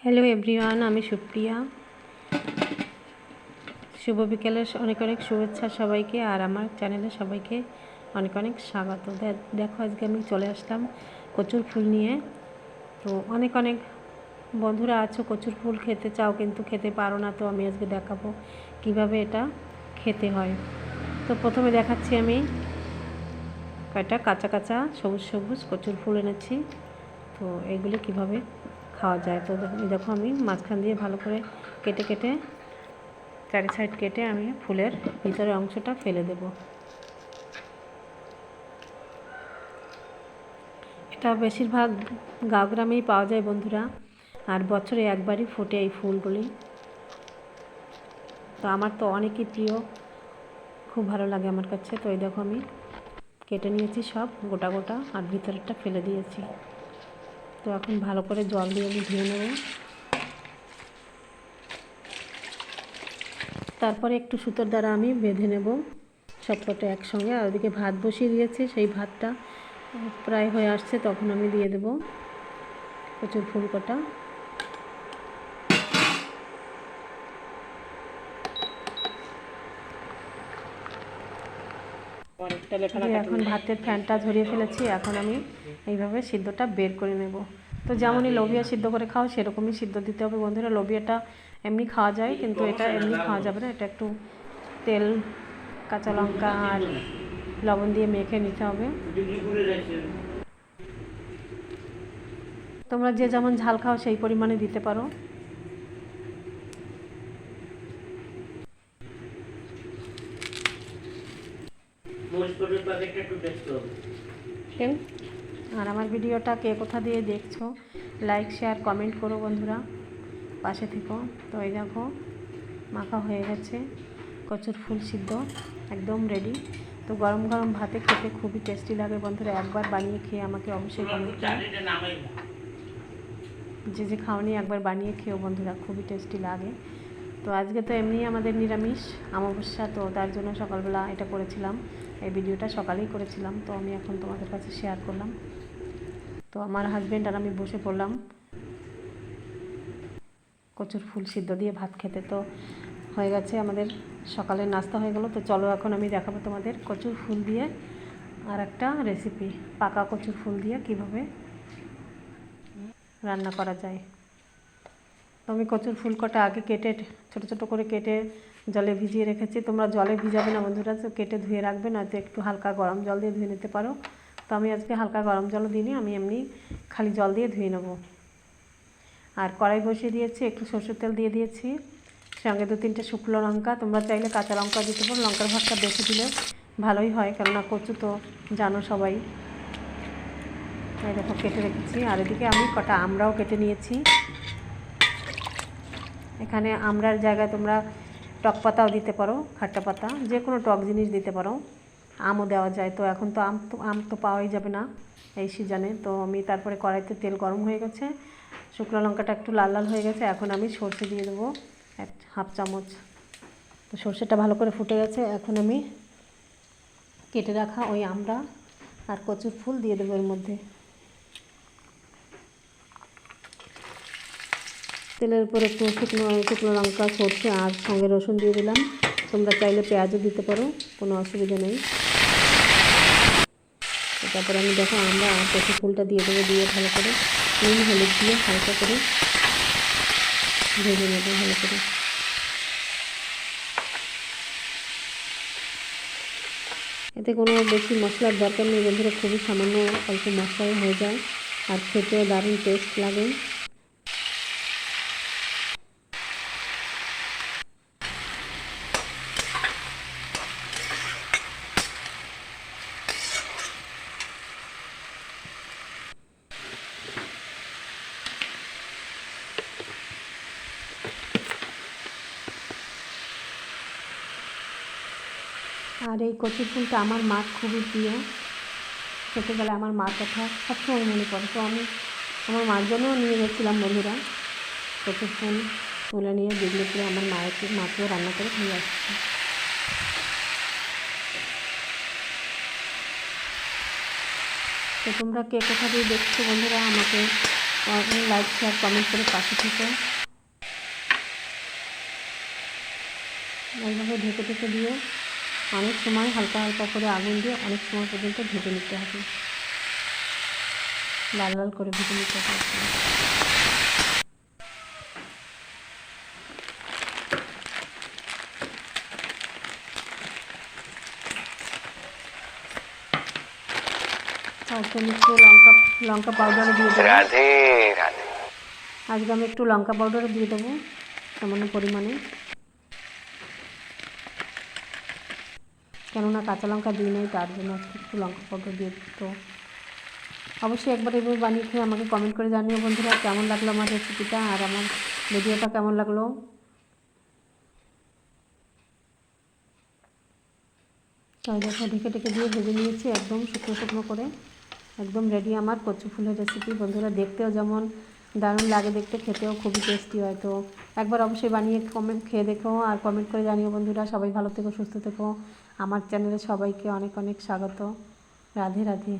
Hello everyone, আমি সুপ্রিয়া। শুভ বিকেলের অনেক অনেক শুভেচ্ছা সবাইকে, আর আমার চ্যানেলে সবাইকে অনেক অনেক স্বাগত। দেখো আজকে আমি চলে আসলাম কচুর ফুল নিয়ে। তো অনেক অনেক বন্ধুরা আছো কচুর ফুল খেতে চাও কিন্তু খেতে পারো না, তো আমি আজকে দেখাবো কিভাবে এটা খেতে হয়। তো প্রথমে দেখাচ্ছি আমি কয়টা কাঁচা কাঁচা সবুজ সবুজ কচুর ফুল এনেছি। তো এগুলো কিভাবে খাওয়া যায়, তো দেখো আমি মাঝখান দিয়ে ভালো করে কেটে কেটে চারি সাইড কেটে আমি ফুলের ভিতরের অংশটা ফেলে দেব। এটা বেশিরভাগ গাঁও গ্রামেই পাওয়া যায় বন্ধুরা, আর বছরে একবারই ফোটে এই ফুলগুলি। তো আমার তো অনেকই প্রিয়, খুব ভালো লাগে আমার কাছে। তো এই দেখো আমি কেটে নিয়েছি সব গোটা গোটা, আর ভিতরেরটা ফেলে দিয়েছি। তো এখন ভালো করে জল দিয়ে আমি ধুয়ে নেব। তারপরে একটু সুতোর দ্বারা আমি বেঁধে নেব সবকটা একসঙ্গে। আর ওদিকে ভাত বসিয়ে দিয়েছি, সেই ভাতটা প্রায় হয়ে আসছে, তখন আমি দিয়ে দেব কচুর ফুল কটা। এখন ভাতের ফ্যানটা ঝরিয়ে ফেলেছি, এখন আমি এইভাবে সিদ্ধটা বের করে নেব। তো যেমনই লোবিয়া সিদ্ধ করে খাও সেরকমই সিদ্ধ দিতে হবে বন্ধুরা। লোবিয়াটা এমনি খাওয়া যায়, কিন্তু এটা এমনি খাওয়া যাবে না। এটা একটু তেল, কাঁচা লঙ্কা আর লবণ দিয়ে মেখে নিতে হবে। তোমরা যে যেমন ঝাল খাও সেই পরিমাণে দিতে পারো। আর আমার ভিডিওটা কে কোথা দিয়ে দেখছো লাইক শেয়ার কমেন্ট করো বন্ধুরা, পাশে থেকো। তো এই দেখো মাখা হয়ে গেছে, কচুর ফুল সিদ্ধ একদম রেডি। তো গরম গরম ভাতে খেতে খুবই টেস্টি লাগে বন্ধুরা। একবার বানিয়ে খেয়ে আমাকে অবশ্যই কমেন্ট করো। যে যে খাওনি একবার বানিয়ে খেও বন্ধুরা, খুবই টেস্টি লাগে। তো আজকে তো এমনি আমাদের নিরামিষ অমাবস্যা, তো তার জন্য সকালবেলা এটা করেছিলাম। এই ভিডিওটা সকালেই করেছিলাম, তো আমি এখন তোমাদের কাছে শেয়ার করলাম। তো আমার হাজব্যান্ড আর আমি বসে পড়লাম কচুর ফুল সিদ্ধ দিয়ে ভাত খেতে। তো হয়ে গেছে আমাদের সকালের নাস্তা হয়ে গেল। তো চলো এখন আমি দেখাবো তোমাদের কচুর ফুল দিয়ে আর একটা রেসিপি, পাকা কচুর ফুল দিয়ে কিভাবে রান্না করা যায়। তো আমি কচুর ফুল কটা আগে কেটে ছোটো ছোটো করে কেটে জলে ভিজিয়ে রেখেছি। তোমরা জলে ভিজাবে না বন্ধুরা, তো কেটে ধুয়ে রাখবে, নয়তো একটু হালকা গরম জল দিয়ে ধুয়ে নিতে পারো। তো আমি আজকে হালকা গরম জলও দিইনি, আমি এমনি খালি জল দিয়ে ধুয়ে নেব। আর কড়াই বসিয়ে দিয়েছি, একটু সরষের তেল দিয়ে দিয়েছি, সঙ্গে 2-3টে শুকনো লঙ্কা। তোমরা চাইলে কাঁচা লঙ্কা দিতে পারো, লঙ্কার ভাগটা বেশি দিলে ভালোই হয়, কেননা কচু তো জানো সবাই। এই দেখো কেটে রেখেছি। আর এদিকে আমি কটা আমড়াও কেটে নিয়েছি। এখানে আমড়ার জায়গায় তোমরা টক পাতাও দিতে পারো, খাট্টা পাতা, যে কোনো টক জিনিস দিতে পারো। আমও দেওয়া যায়। তো এখন তো আম তো পাওয়াই যাবে না এই সিজনে। তো আমি তারপরে কড়াইতে তেল গরম হয়ে গেছে, শুকনো লঙ্কাটা একটু লাল লাল হয়ে গেছে, এখন আমি সর্ষে দিয়ে দেবো 1/2 চামচ। তো সর্ষেটা ভালো করে ফুটে গেছে, এখন আমি কেটে রাখা ওই আমড়া আর কচুর ফুল দিয়ে দেবো এর মধ্যে। তেলের উপর একটু শুকনো লঙ্কা, সর্ষে আর সঙ্গে রসুন দিয়ে দিলাম। তোমরা চাইলে পেঁয়াজও দিতে পারো, কোনো অসুবিধা নেই। তারপরে আমি দেখো আমরা কচু ফুলটা দিয়ে দেবো, দিয়ে ভালো করে নুন হলুদ দিয়ে হালকা করে ভেজে নেবো ভালো করে। এতে কোনো বেশি মশলার দরকার নেই বন্ধুরা, খুবই সামান্য অল্প মশলাই হয়ে যায়, আর খেতেও দারুণ টেস্ট লাগে। আর এই কচু ফুলটা আমার মার খুবই প্রিয়, খেতে গেলে আমার মার কথা সবসময় মনে পড়ে। তো আমি আমার মার জন্যও নিয়ে গেছিলাম বন্ধুরা কচু ফুল তুলে নিয়ে, যেগুলো করে আমার মাকেও রান্না করে দিয়ে আসছি। তো তোমরা কে কোথা দিয়ে দেখছো বন্ধুরা আমাকে লাইক শেয়ার কমেন্ট করে পাশে থেকে এইভাবে ঢেকে ঢেকে দিয়ে অনেক সময় হালকা হালকা করে আগুন দিয়ে অনেক সময় পর্যন্ত ভেজে নিতে হবে, লাল লাল করে ভেজে নিতে হবে। আজকে আমি একটু লঙ্কা পাউডারও দিয়ে দেবো। আজকে আমি একটু লঙ্কা পাউডারও দিয়ে দেবো সামান্য পরিমাণে, কেননা কাঁচা লঙ্কা দিই নাই, তার জন্য আজকে একটু লঙ্কা পাউডার দিয়ে দিত। অবশ্যই একবার এভাবে বানিয়ে খেয়ে আমাকে কমেন্ট করে জানিও বন্ধুরা কেমন লাগলো আমার রেসিপিটা আর আমার ভিডিওটা কেমন লাগলো। তাই দেখো ঢেকে ঢেকে দিয়ে ভেজে নিয়েছি একদম শুকনো শুকনো করে, একদম রেডি আমার কচু ফুলের রেসিপি। বন্ধুরা দেখতেও যেমন দারুণ লাগে, দেখতে খেতেও খুবই টেস্টি হয়। তো একবার অবশ্যই বানিয়ে খেয়ে দেখো আর কমেন্ট করে জানিও বন্ধুরা। সবাই ভালো থেকো, সুস্থ থেকো। আমার চ্যানেলে সবাইকে অনেক অনেক স্বাগত। রাধে রাধে।